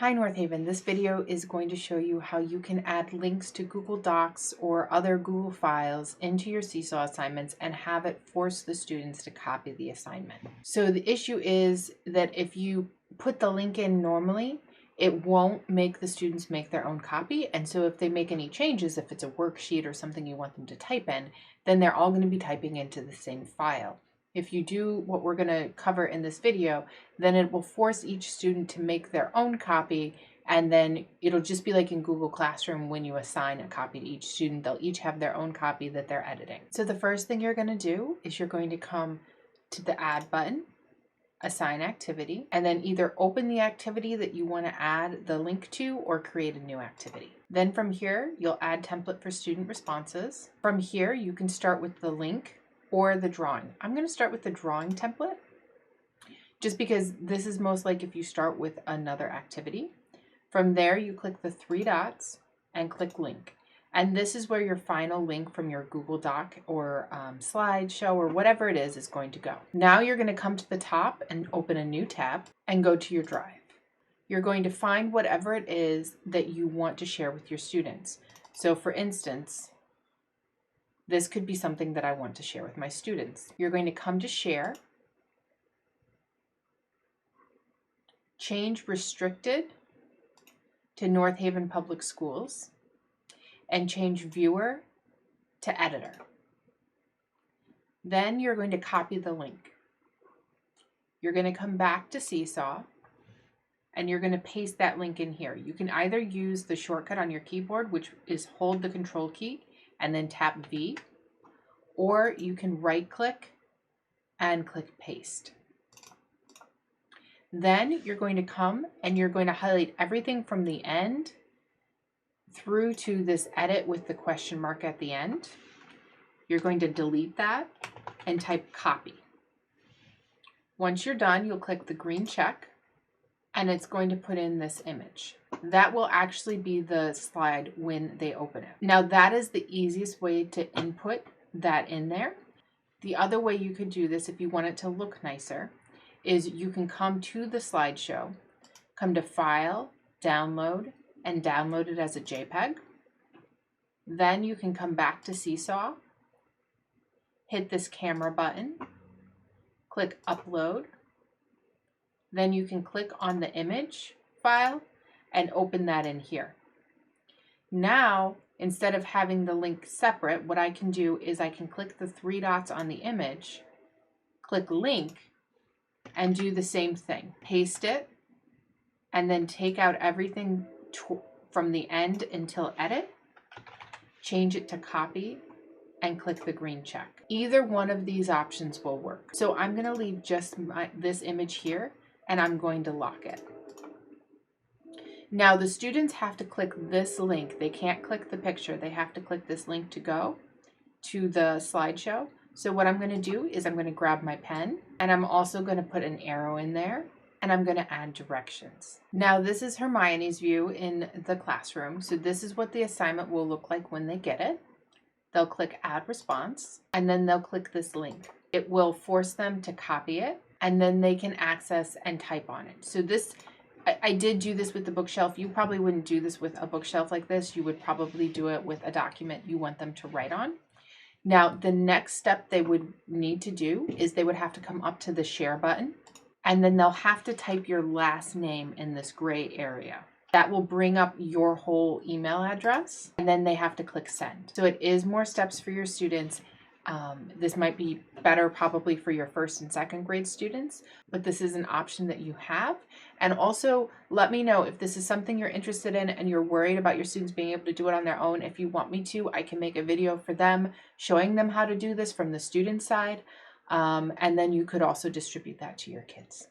Hi North Haven, this video is going to show you how you can add links to Google Docs or other Google files into your Seesaw assignments and have it force the students to copy the assignment. So the issue is that if you put the link in normally, it won't make the students make their own copy. And so if they make any changes, if it's a worksheet or something you want them to type in, then they're all going to be typing into the same file. If you do what we're going to cover in this video, then it will force each student to make their own copy, and then it'll just be like in Google Classroom when you assign a copy to each student. They'll each have their own copy that they're editing. So the first thing you're going to do is you're going to come to the Add button, Assign Activity, and then either open the activity that you want to add the link to or create a new activity. Then from here, you'll add template for student responses. From here, you can start with the link or the drawing. I'm going to start with the drawing template just because this is most like if you start with another activity. From there, you click the three dots and click link. And this is where your final link from your Google Doc or slideshow or whatever it is going to go. Now you're going to come to the top and open a new tab and go to your drive. You're going to find whatever it is that you want to share with your students. So for instance, this could be something that I want to share with my students. You're going to come to Share, change Restricted to North Haven Public Schools, and change Viewer to Editor. Then you're going to copy the link. You're going to come back to Seesaw, and you're going to paste that link in here. You can either use the shortcut on your keyboard, which is hold the Control key and then tap V, or you can right-click and click Paste. Then you're going to come and you're going to highlight everything from the end through to this edit with the question mark at the end. You're going to delete that and type Copy. Once you're done, you'll click the green check and it's going to put in this image. That will actually be the slide when they open it. Now that is the easiest way to input that in there. The other way you could do this if you want it to look nicer is you can come to the slideshow, come to File, Download, and download it as a JPEG. Then you can come back to Seesaw, hit this camera button, click Upload. Then you can click on the image file and open that in here. Now, instead of having the link separate, what I can do is I can click the three dots on the image, click Link, and do the same thing. Paste it, and then take out everything from the end until Edit, change it to Copy, and click the green check. Either one of these options will work. So I'm going to leave just this image here, and I'm going to lock it. Now the students have to click this link. They can't click the picture. They have to click this link to go to the slideshow. So what I'm going to do is I'm going to grab my pen and I'm also going to put an arrow in there and I'm going to add directions. Now this is Hermione's view in the classroom. So this is what the assignment will look like when they get it. They'll click Add Response and then they'll click this link. It will force them to copy it and then they can access and type on it. So this I did do this with the bookshelf. You probably wouldn't do this with a bookshelf like this. You would probably do it with a document you want them to write on. Now, the next step they would need to do is they would have to come up to the Share button, and then they'll have to type your last name in this gray area. That will bring up your whole email address, and then they have to click Send. So it is more steps for your students. This might be better probably for your first and second grade students, but this is an option that you have. And also let me know if this is something you're interested in and you're worried about your students being able to do it on their own. If you want me to, I can make a video for them showing them how to do this from the student side. And then you could also distribute that to your kids.